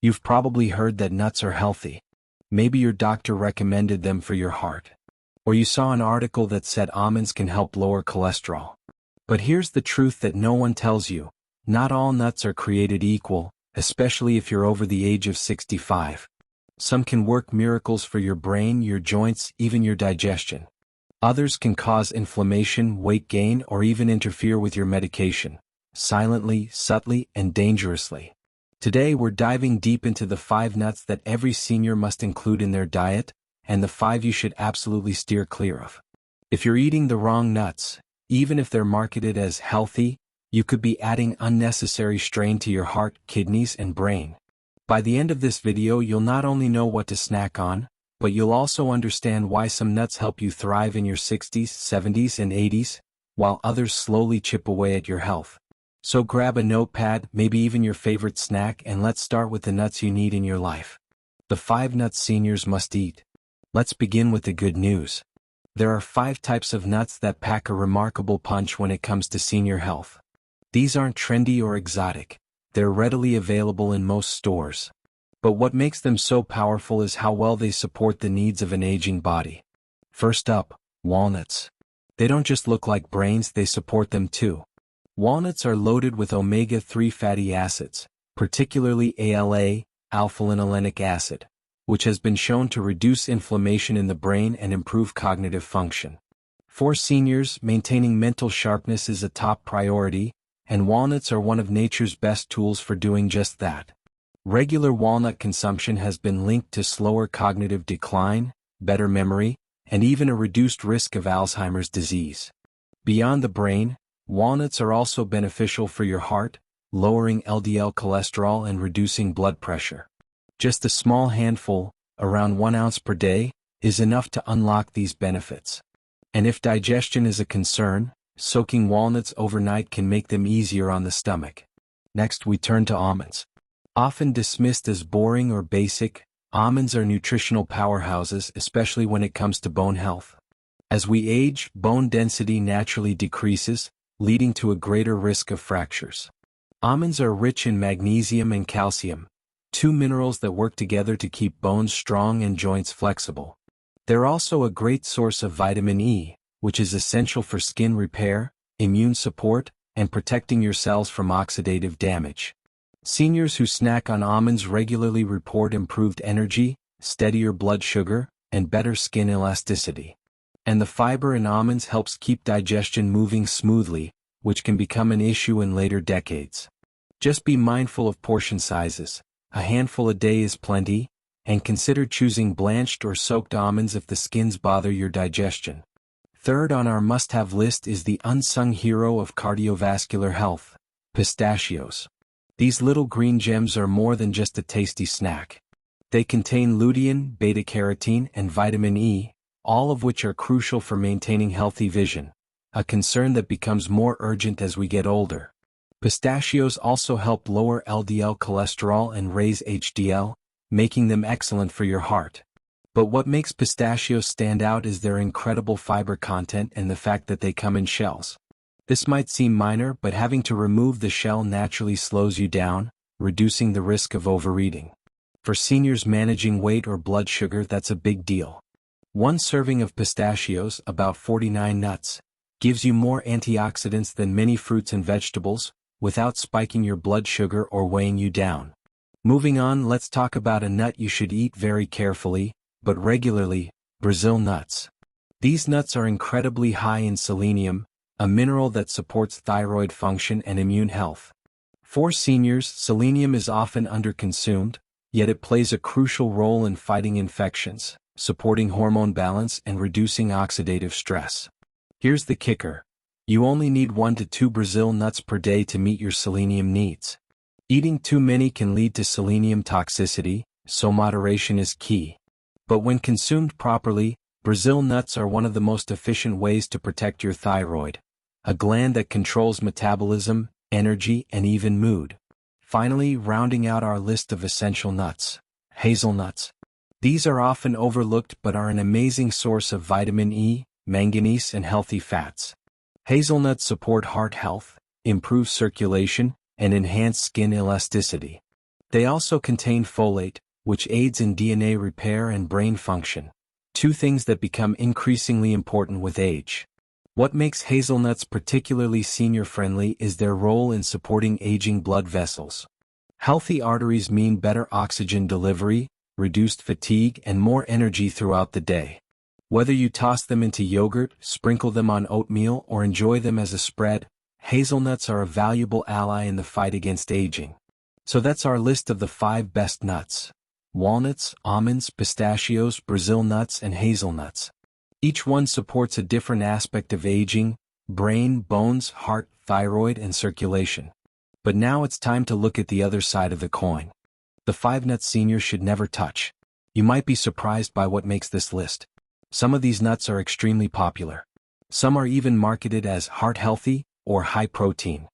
You've probably heard that nuts are healthy. Maybe your doctor recommended them for your heart. Or you saw an article that said almonds can help lower cholesterol. But here's the truth that no one tells you. Not all nuts are created equal, especially if you're over the age of 65. Some can work miracles for your brain, your joints, even your digestion. Others can cause inflammation, weight gain, or even interfere with your medication, silently, subtly, and dangerously. Today we're diving deep into the 5 nuts that every senior must include in their diet, and the 5 you should absolutely steer clear of. If you're eating the wrong nuts, even if they're marketed as healthy, you could be adding unnecessary strain to your heart, kidneys, and brain. By the end of this video, you'll not only know what to snack on, but you'll also understand why some nuts help you thrive in your 60s, 70s, and 80s, while others slowly chip away at your health. So grab a notepad, maybe even your favorite snack, and let's start with the nuts you need in your life. The 5 nuts seniors must eat. Let's begin with the good news. There are 5 types of nuts that pack a remarkable punch when it comes to senior health. These aren't trendy or exotic. They're readily available in most stores. But what makes them so powerful is how well they support the needs of an aging body. First up, walnuts. They don't just look like brains, they support them too. Walnuts are loaded with omega-3 fatty acids, particularly ALA, alpha-linolenic acid, which has been shown to reduce inflammation in the brain and improve cognitive function. For seniors, maintaining mental sharpness is a top priority, and walnuts are one of nature's best tools for doing just that. Regular walnut consumption has been linked to slower cognitive decline, better memory, and even a reduced risk of Alzheimer's disease. Beyond the brain, walnuts are also beneficial for your heart, lowering LDL cholesterol and reducing blood pressure. Just a small handful, around 1 ounce per day, is enough to unlock these benefits. And if digestion is a concern, soaking walnuts overnight can make them easier on the stomach. Next, we turn to almonds. Often dismissed as boring or basic, almonds are nutritional powerhouses, especially when it comes to bone health. As we age, bone density naturally decreases, leading to a greater risk of fractures. Almonds are rich in magnesium and calcium, 2 minerals that work together to keep bones strong and joints flexible. They're also a great source of vitamin E, which is essential for skin repair, immune support, and protecting your cells from oxidative damage. Seniors who snack on almonds regularly report improved energy, steadier blood sugar, and better skin elasticity. And the fiber in almonds helps keep digestion moving smoothly, which can become an issue in later decades. Just be mindful of portion sizes. A handful a day is plenty, and consider choosing blanched or soaked almonds if the skins bother your digestion. Third on our must-have list is the unsung hero of cardiovascular health, pistachios. These little green gems are more than just a tasty snack. They contain lutein, beta-carotene, and vitamin E, all of which are crucial for maintaining healthy vision, a concern that becomes more urgent as we get older. Pistachios also help lower LDL cholesterol and raise HDL, making them excellent for your heart. But what makes pistachios stand out is their incredible fiber content and the fact that they come in shells. This might seem minor, but having to remove the shell naturally slows you down, reducing the risk of overeating. For seniors managing weight or blood sugar, that's a big deal. 1 serving of pistachios, about 49 nuts, gives you more antioxidants than many fruits and vegetables, without spiking your blood sugar or weighing you down. Moving on, let's talk about a nut you should eat very carefully, but regularly, Brazil nuts. These nuts are incredibly high in selenium, a mineral that supports thyroid function and immune health. For seniors, selenium is often underconsumed, yet it plays a crucial role in fighting infections, supporting hormone balance, and reducing oxidative stress. Here's the kicker. You only need 1 to 2 Brazil nuts per day to meet your selenium needs. Eating too many can lead to selenium toxicity, so moderation is key. But when consumed properly, Brazil nuts are one of the most efficient ways to protect your thyroid, a gland that controls metabolism, energy, and even mood. Finally, rounding out our list of essential nuts, hazelnuts. These are often overlooked but are an amazing source of vitamin E, manganese, and healthy fats. Hazelnuts support heart health, improve circulation, and enhance skin elasticity. They also contain folate, which aids in DNA repair and brain function, two things that become increasingly important with age. What makes hazelnuts particularly senior-friendly is their role in supporting aging blood vessels. Healthy arteries mean better oxygen delivery, reduced fatigue, and more energy throughout the day. Whether you toss them into yogurt, sprinkle them on oatmeal, or enjoy them as a spread, hazelnuts are a valuable ally in the fight against aging. So that's our list of the 5 best nuts: walnuts, almonds, pistachios, Brazil nuts, and hazelnuts. Each one supports a different aspect of aging: brain, bones, heart, thyroid, and circulation. But now it's time to look at the other side of the coin. The 5 nuts seniors should never touch. You might be surprised by what makes this list. Some of these nuts are extremely popular. Some are even marketed as heart-healthy or high-protein.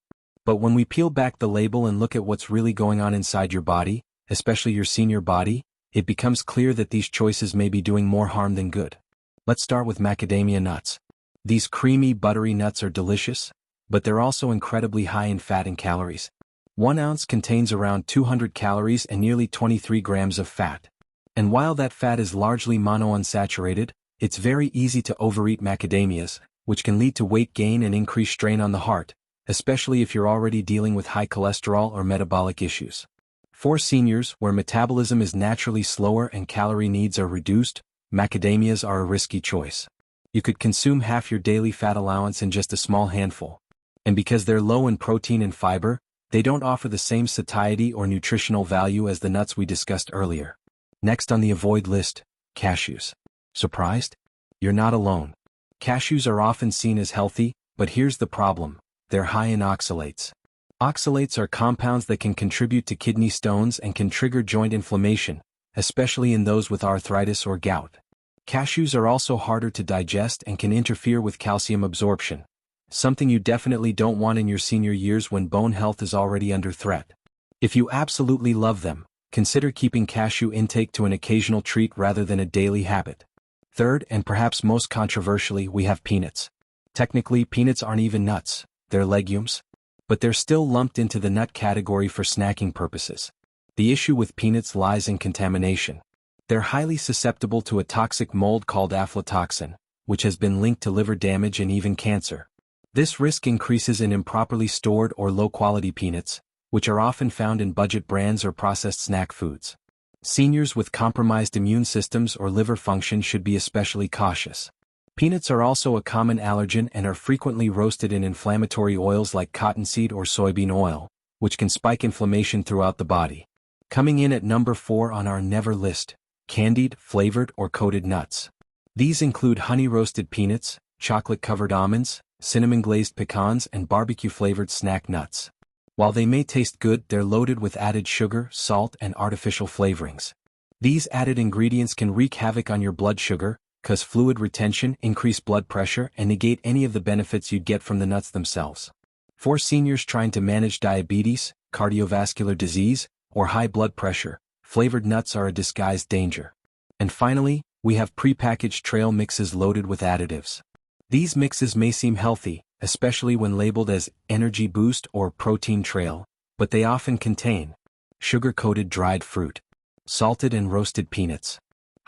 But when we peel back the label and look at what's really going on inside your body, especially your senior body, it becomes clear that these choices may be doing more harm than good. Let's start with macadamia nuts. These creamy, buttery nuts are delicious, but they're also incredibly high in fat and calories. 1 ounce contains around 200 calories and nearly 23 grams of fat. And while that fat is largely monounsaturated, it's very easy to overeat macadamias, which can lead to weight gain and increased strain on the heart, especially if you're already dealing with high cholesterol or metabolic issues. For seniors, where metabolism is naturally slower and calorie needs are reduced, macadamias are a risky choice. You could consume half your daily fat allowance in just a small handful. And because they're low in protein and fiber, they don't offer the same satiety or nutritional value as the nuts we discussed earlier. Next on the avoid list, cashews. Surprised? You're not alone. Cashews are often seen as healthy, but here's the problem: they're high in oxalates. Oxalates are compounds that can contribute to kidney stones and can trigger joint inflammation, especially in those with arthritis or gout. Cashews are also harder to digest and can interfere with calcium absorption, something you definitely don't want in your senior years when bone health is already under threat. If you absolutely love them, consider keeping cashew intake to an occasional treat rather than a daily habit. Third, and perhaps most controversially, we have peanuts. Technically, peanuts aren't even nuts, they're legumes. But they're still lumped into the nut category for snacking purposes. The issue with peanuts lies in contamination. They're highly susceptible to a toxic mold called aflatoxin, which has been linked to liver damage and even cancer. This risk increases in improperly stored or low-quality peanuts, which are often found in budget brands or processed snack foods. Seniors with compromised immune systems or liver function should be especially cautious. Peanuts are also a common allergen and are frequently roasted in inflammatory oils like cottonseed or soybean oil, which can spike inflammation throughout the body. Coming in at number 4 on our never list, candied, flavored, or coated nuts. These include honey-roasted peanuts, chocolate-covered almonds, cinnamon-glazed pecans, and barbecue-flavored snack nuts. While they may taste good, they're loaded with added sugar, salt, and artificial flavorings. These added ingredients can wreak havoc on your blood sugar, cause fluid retention, increase blood pressure, and negate any of the benefits you'd get from the nuts themselves. For seniors trying to manage diabetes, cardiovascular disease, or high blood pressure, flavored nuts are a disguised danger. And finally, we have prepackaged trail mixes loaded with additives. These mixes may seem healthy, especially when labeled as energy boost or protein trail, but they often contain sugar-coated dried fruit, salted and roasted peanuts,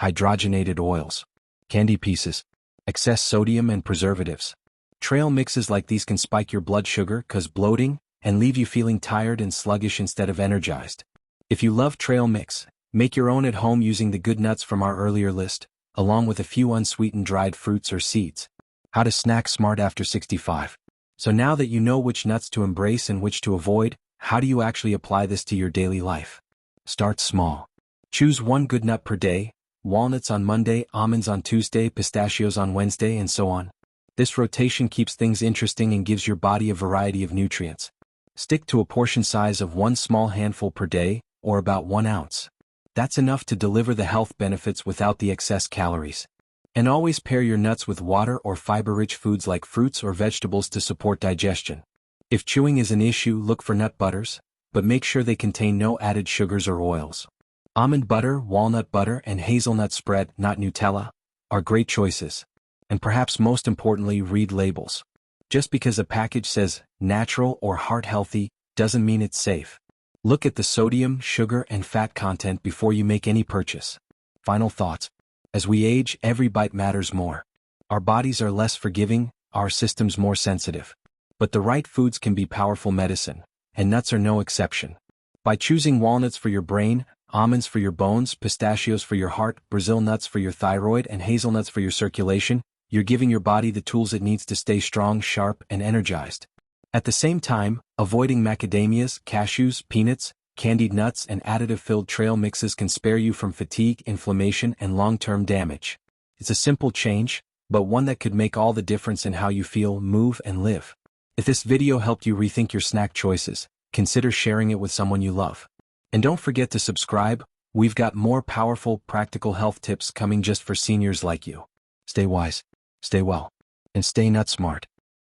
hydrogenated oils, candy pieces, excess sodium and preservatives. Trail mixes like these can spike your blood sugar, cause bloating, and leave you feeling tired and sluggish instead of energized. If you love trail mix, make your own at home using the good nuts from our earlier list, along with a few unsweetened dried fruits or seeds. How to snack smart after 65. So now that you know which nuts to embrace and which to avoid, how do you actually apply this to your daily life? Start small. Choose 1 good nut per day: walnuts on Monday, almonds on Tuesday, pistachios on Wednesday, and so on. This rotation keeps things interesting and gives your body a variety of nutrients. Stick to a portion size of 1 small handful per day, or about 1 ounce. That's enough to deliver the health benefits without the excess calories. And always pair your nuts with water or fiber-rich foods like fruits or vegetables to support digestion. If chewing is an issue, look for nut butters, but make sure they contain no added sugars or oils. Almond butter, walnut butter, and hazelnut spread, not Nutella, are great choices. And perhaps most importantly, read labels. Just because a package says natural or heart healthy doesn't mean it's safe. Look at the sodium, sugar, and fat content before you make any purchase. Final thoughts. As we age, every bite matters more. Our bodies are less forgiving, our systems more sensitive. But the right foods can be powerful medicine, and nuts are no exception. By choosing walnuts for your brain, almonds for your bones, pistachios for your heart, Brazil nuts for your thyroid, and hazelnuts for your circulation, you're giving your body the tools it needs to stay strong, sharp, and energized. At the same time, avoiding macadamias, cashews, peanuts, candied nuts, and additive-filled trail mixes can spare you from fatigue, inflammation, and long-term damage. It's a simple change, but one that could make all the difference in how you feel, move, and live. If this video helped you rethink your snack choices, consider sharing it with someone you love. And don't forget to subscribe, we've got more powerful, practical health tips coming just for seniors like you. Stay wise, stay well, and stay nut smart.